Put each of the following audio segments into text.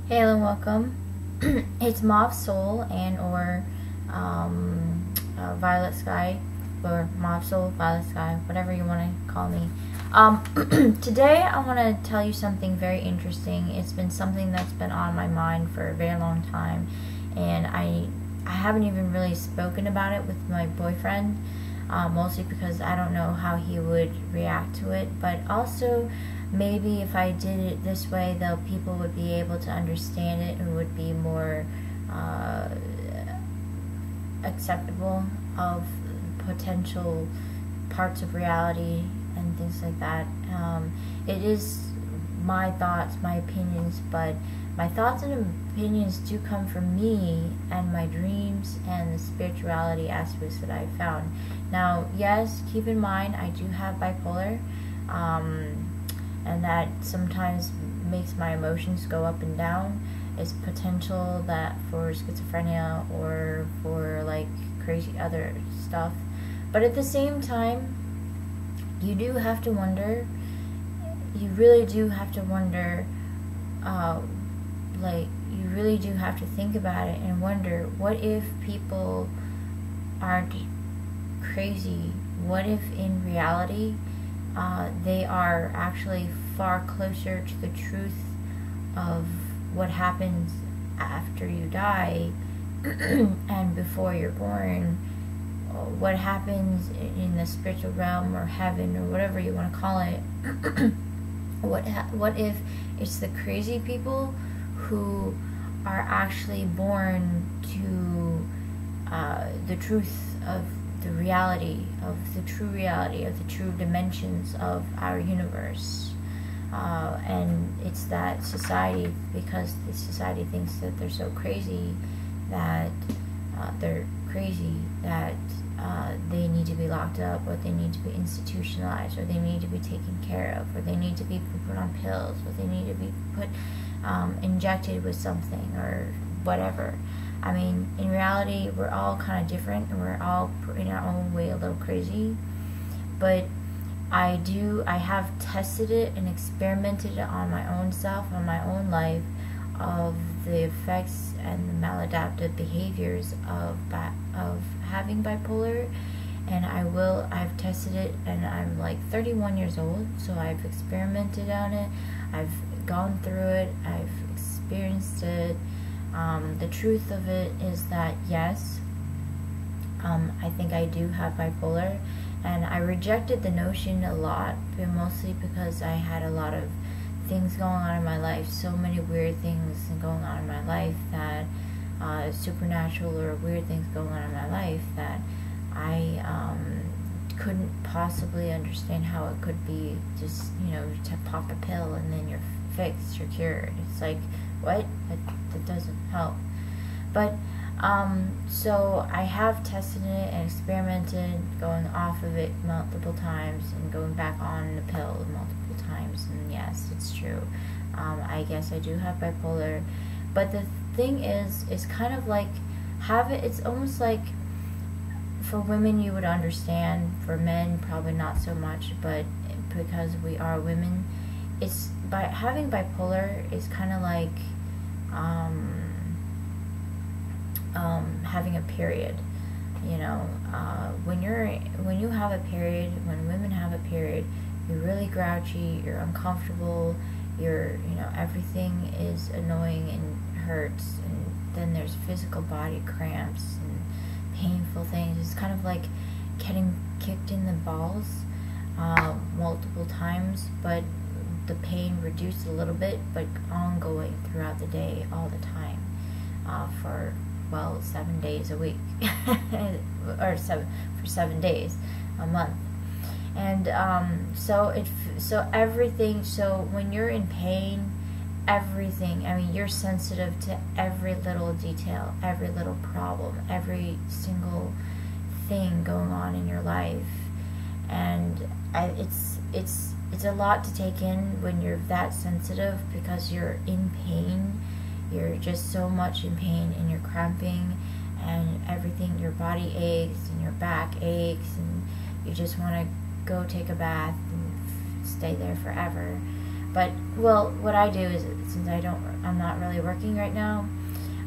Hello and welcome. It's Mauve Soul and or Violet Sky, or Mauve Soul, Violet Sky, whatever you want to call me. Today I want to tell you something very interesting. It's been something that's been on my mind for a very long time, and I haven't even really spoken about it with my boyfriend, mostly because I don't know how he would react to it, but also maybe if I did it this way, the people would be able to understand it and would be more acceptable of potential parts of reality and things like that. It is my thoughts, my opinions, but my thoughts and opinions do come from me and my dreams and the spirituality aspects that I've found. Now, yes, keep in mind I do have bipolar. And that sometimes makes my emotions go up and down. It's potential that for schizophrenia or for like crazy other stuff. But at the same time, you do have to wonder, you really do have to wonder, you really do have to think about it and wonder, what if people aren't crazy? What if in reality they are actually far closer to the truth of what happens after you die and before you're born, what happens in the spiritual realm or heaven or whatever you want to call it. What if it's the crazy people who are actually born to the truth of the reality, of the true dimensions of our universe, and it's that society, because the society thinks that they're so crazy that they need to be locked up, or they need to be institutionalized, or they need to be taken care of, or they need to be put on pills, or they need to be put injected with something or whatever. I mean, in reality, we're all kind of different, and we're all in our own way a little crazy. But I have tested it and experimented it on my own self, on my own life, of the effects and the maladaptive behaviors of having bipolar. And I've tested it, and I'm like 31 years old, so I've experimented on it, I've gone through it, I've experienced it. The truth of it is that yes, I think I do have bipolar, and I rejected the notion a lot, but mostly because I had a lot of things going on in my life, so many weird things going on in my life that supernatural or weird things going on in my life that I couldn't possibly understand how it could be just, to pop a pill and then you're fixed, you're cured. It's like, what? That doesn't help. But so I have tested it and experimented, going off of it multiple times and going back on the pill multiple times, and yes, it's true. I guess I do have bipolar, but the thing is, it's kind of like it's almost like, for women you would understand, for men probably not so much, but because we are women, it's by having bipolar is kind of like having a period. When you have a period, when women have a period, you're really grouchy, you're uncomfortable, everything is annoying and hurts, and then there's physical body cramps and painful things. It's kind of like getting kicked in the balls multiple times, but the pain reduced a little bit, but ongoing throughout the day, all the time, for 7 days a week, or for 7 days a month. And so everything. So when you're in pain, everything. I mean, you're sensitive to every little detail, every little problem, every single thing going on in your life, and it's a lot to take in when you're that sensitive, because you're in pain. You're just so much in pain, and you're cramping, and everything, your body aches, and your back aches, and you just want to go take a bath and stay there forever. But, well, what I do is, since I'm not really working right now,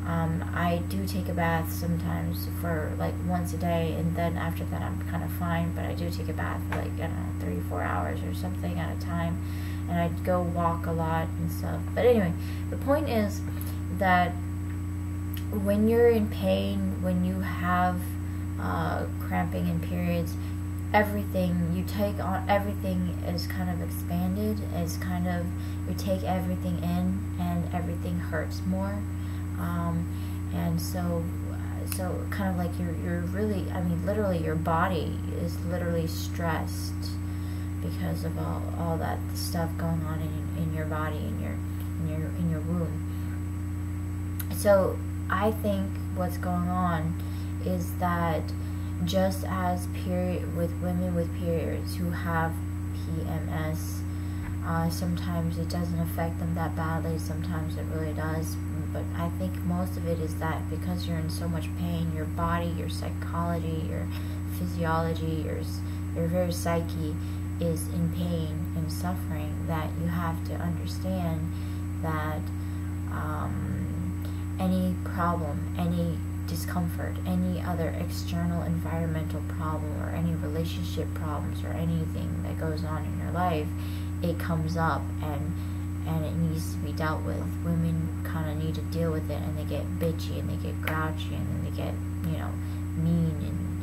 I do take a bath sometimes for like once a day, and then after that I'm kind of fine. But I do take a bath for like, I don't know, 3-4 hours or something at a time, and I go walk a lot and stuff. But anyway, the point is that when you're in pain, when you have cramping and periods, everything you take on, everything is kind of expanded. It's kind of, you take everything in, and everything hurts more. And so kind of like you're really, I mean, literally your body is literally stressed because of all that stuff going on in your body, in your womb. So I think what's going on is that just as with women with periods who have PMS, sometimes it doesn't affect them that badly, sometimes it really does. But I think most of it is that because you're in so much pain, your body, your psychology, your physiology, your very psyche is in pain and suffering, that you have to understand that any problem, any discomfort, any other external environmental problem, or any relationship problems, or anything that goes on in your life, it comes up and it needs to be dealt with. Women kind of need to deal with it, and they get bitchy, and they get grouchy, and then they get, mean, and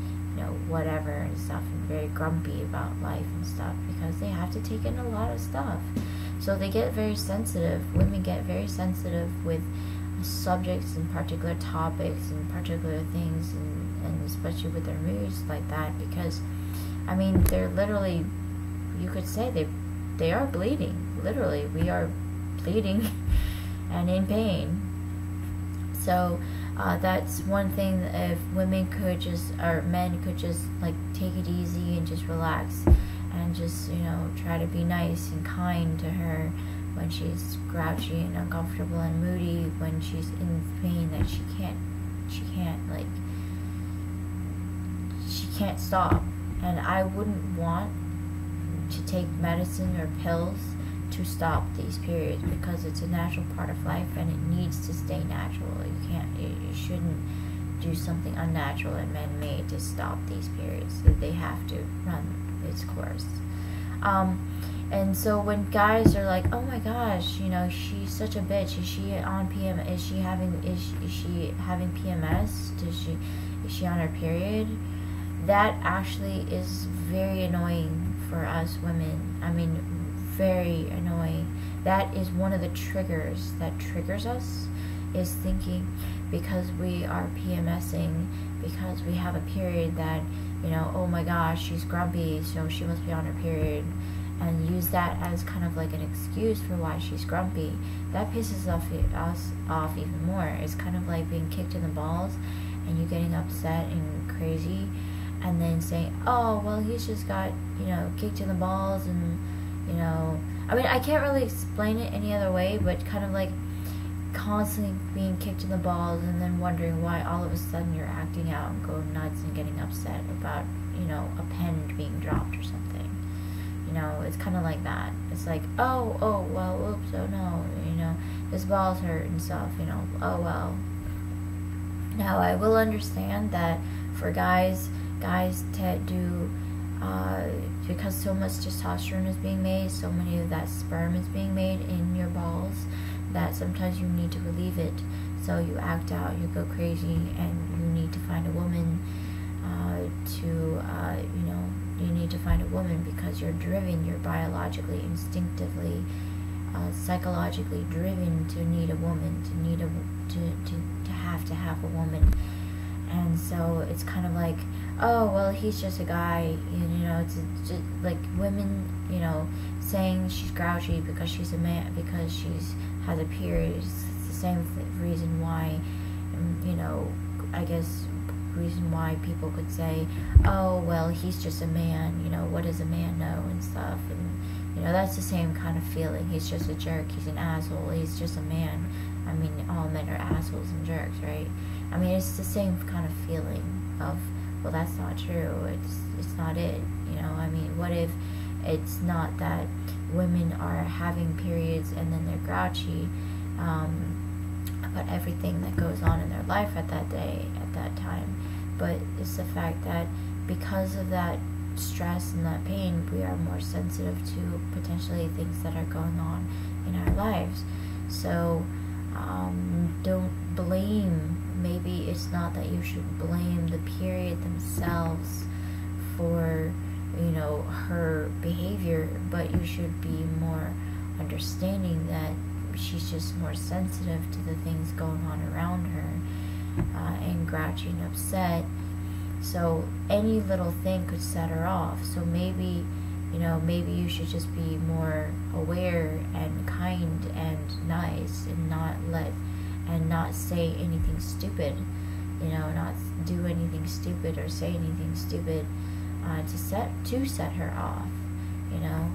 whatever and stuff, and very grumpy about life and stuff, because they have to take in a lot of stuff. So they get very sensitive. Women get very sensitive with subjects and particular topics and particular things, and especially with their moods like that, because I mean, they're literally, you could say they are bleeding. Literally, we are bleeding and in pain. So that's one thing. If women could just, or men could just like take it easy and just relax, and just try to be nice and kind to her when she's grouchy and uncomfortable and moody, when she's in pain that she can't stop. And I wouldn't want to take medicine or pills to stop these periods, because it's a natural part of life and it needs to stay natural. You shouldn't do something unnatural and man-made to stop these periods. They have to run its course. And so when guys are like, oh my gosh, she's such a bitch, is she on is she having PMS, is she on her period, that actually is very annoying for us women. I mean, very annoying. That is one of the triggers that triggers us, is thinking because we are PMSing, because we have a period, that oh my gosh, she's grumpy, so she must be on her period, and use that as kind of like an excuse for why she's grumpy. That pisses us off even more. It's kind of like being kicked in the balls and you getting upset and crazy, and then saying, oh well, he's just got kicked in the balls, and I mean, I can't really explain it any other way, but kind of like constantly being kicked in the balls, and then wondering why all of a sudden you're acting out and going nuts and getting upset about a pen being dropped or something. It's kind of like that. It's like, oh well, oops, oh no, his balls hurt and stuff, oh well. Now I will understand that for guys to do, because so much testosterone is being made, so many of that sperm is being made in your balls, that sometimes you need to relieve it. So you act out, you go crazy, and you need to find a woman you need to find a woman, because you're driven, you're biologically, instinctively, psychologically driven to need a woman, to have a woman. And so it's kind of like, oh well, he's just a guy, it's just like women, saying she's grouchy because she's a man, because she's has a period. It's the same reason why, I guess reason why people could say, oh well, he's just a man, what does a man know and stuff, and that's the same kind of feeling. He's just a jerk, he's an asshole, he's just a man. I mean, all men are assholes and jerks, right? I mean, it's the same kind of feeling of, well, that's not true, it's not it. I mean, what if it's not that women are having periods and then they're grouchy about everything that goes on in their life at that day, at that time. But it's the fact that because of that stress and that pain, we are more sensitive to potentially things that are going on in our lives. So don't blame, maybe it's not that you should blame the period themselves for, you know, her behavior, but you should be more understanding that she's just more sensitive to the things going on around her, and grouchy and upset. So any little thing could set her off. So maybe, you know, maybe you should just be more aware and kind and nice, and not say anything stupid, you know, not do anything stupid or say anything stupid to set her off, you know.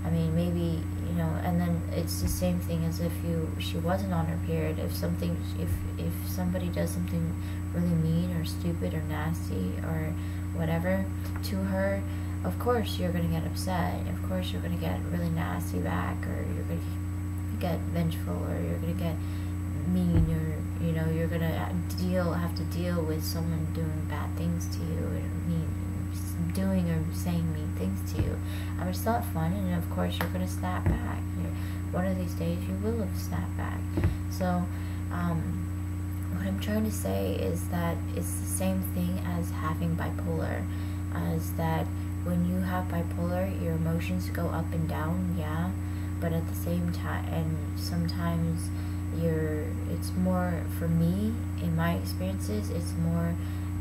I mean, maybe, you know, and then it's the same thing as if she wasn't on her period. If somebody does something really mean or stupid or nasty or whatever to her, of course you're going to get upset. Of course you're going to get really nasty back, or you're going to get vengeful, or you're going to get mean, or, you know, you're going to have to deal with someone doing bad things to you, or doing or saying mean things to you. I mean, it's not fun, and of course you're going to snap back. One of these days you will have snapped back. So what I'm trying to say is that it's the same thing as having bipolar, as that when you have bipolar, your emotions go up and down, yeah, but at the same time, and sometimes it's more, for me, in my experiences, it's more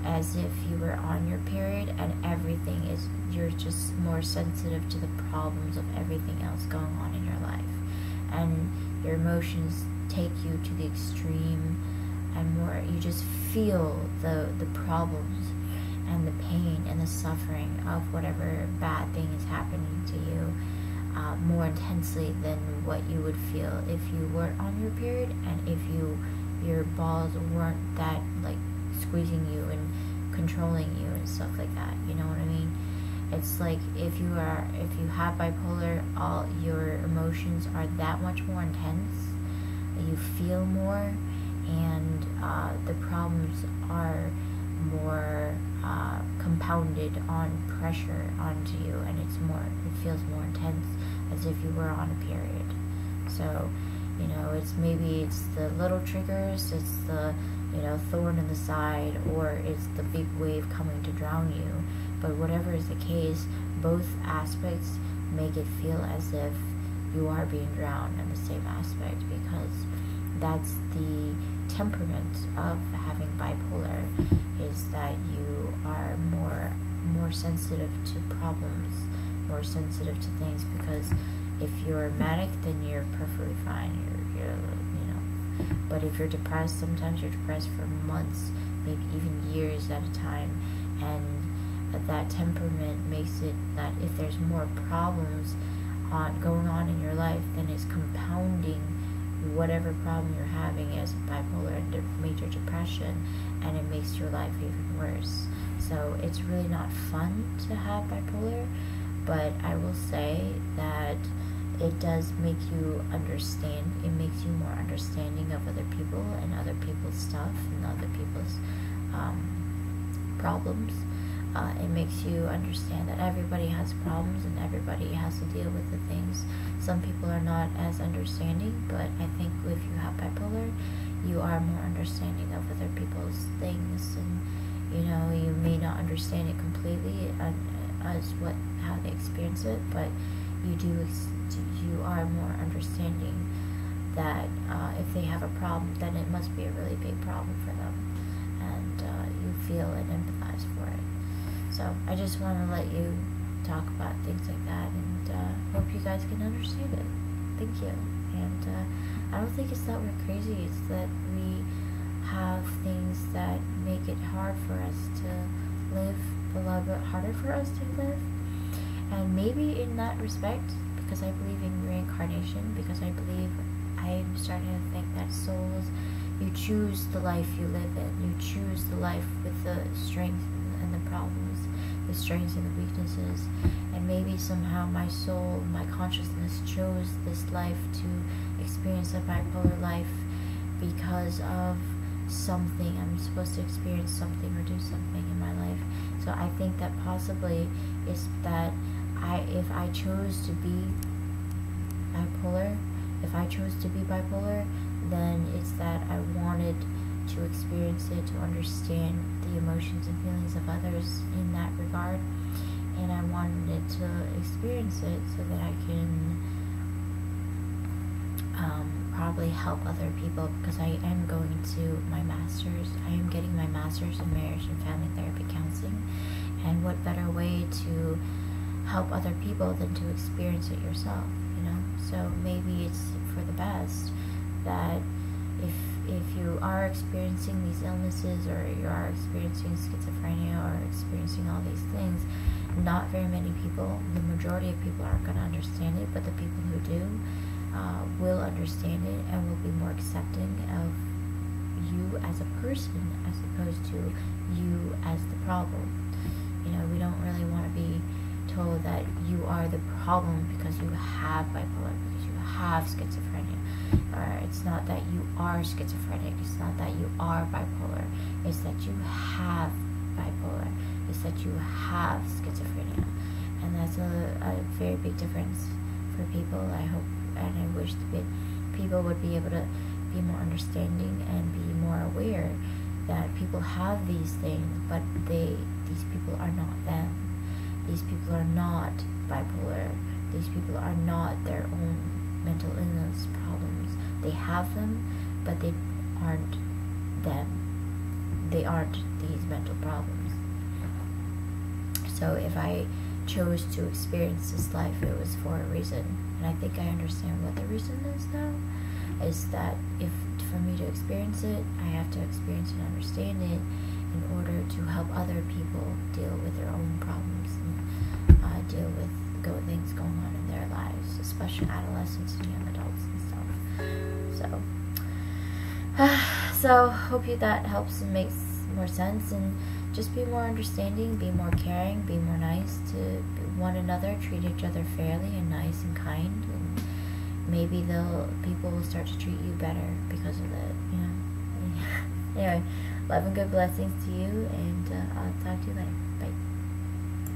as if you were on your period, and you're just more sensitive to the problems of everything else going on in your life, and your emotions take you to the extreme, and more, you just feel the problems and the pain and the suffering of whatever bad thing is happening to you, more intensely than what you would feel if you weren't on your period, and if your balls weren't that, like, squeezing you and controlling you and stuff like that. You know what I mean? It's like if you have bipolar, all your emotions are that much more intense. You feel more, and the problems are more compounded on pressure onto you, and it feels more intense, as if you were on a period. So, you know, it's the little triggers, it's the, you know, thorn in the side, or it's the big wave coming to drown you. But whatever is the case, both aspects make it feel as if you are being drowned in the same aspect, because that's the temperament of having bipolar, is that you are more sensitive to problems, more sensitive to things, because if you're manic, then you're perfectly fine. You're you know, but if you're depressed, sometimes you're depressed for months, maybe even years at a time, and that temperament makes it that if there's more problems going on in your life, then it's compounding whatever problem you're having as bipolar and major depression, and it makes your life even worse. So it's really not fun to have bipolar, but I will say that it does make you understand. It makes you more understanding of other people and other people's stuff and other people's problems. It makes you understand that everybody has problems and everybody has to deal with the things. Some people are not as understanding, but I think if you have bipolar, you are more understanding of other people's things, and you know, you may not understand it completely as how they experience it, but you are more understanding that if they have a problem, then it must be a really big problem for them, and you feel and empathize for it. So I just want to let you talk about things like that, and hope you guys can understand it. Thank you. And I don't think it's that we're crazy, it's that we have things that make it hard for us to live, a little bit harder for us to live. And maybe in that respect, because I believe in reincarnation, because I'm starting to think that souls, you choose the life you live in. You choose the life with the strength and the problems, the the strengths and the weaknesses. And maybe somehow my soul, my consciousness chose this life to experience a bipolar life because of something. I'm supposed to experience something or do something in my life. So I think that possibly is that if I chose to be bipolar, then it's that I wanted to experience it, to understand the emotions and feelings of others in that regard, and I wanted to experience it so that I can probably help other people, because I am going to my master's. I am getting my master's in marriage and family therapy counseling, and what better way to help other people than to experience it yourself, you know? So maybe it's for the best that if you are experiencing these illnesses, or you are experiencing schizophrenia, or experiencing all these things, not very many people, the majority of people aren't going to understand it, but the people who do will understand it and will be more accepting of you as a person as opposed to you as the problem. You know, we don't really want to be told that you are the problem because you have bipolar, because you have schizophrenia. Or it's not that you are schizophrenic, it's not that you are bipolar, it's that you have bipolar, it's that you have schizophrenia. And that's a very big difference for people. I hope and I wish that people would be able to be more understanding and be more aware that people have these things, but these people are not them. These people are not bipolar. These people are not their own mental illness problems. They have them, but they aren't them. They aren't these mental problems. So if I chose to experience this life, it was for a reason. And I think I understand what the reason is now. Is that if for me to experience it, I have to experience and understand it in order to help other people deal with their own problems and deal with things going on in their lives, especially adolescents and young adults and stuff. So hope that helps and makes more sense, and just be more understanding, be more caring, be more nice to one another, treat each other fairly and nice and kind, and maybe people will start to treat you better because of it, you know. Anyway, love and good blessings to you, and I'll talk to you later. Bye.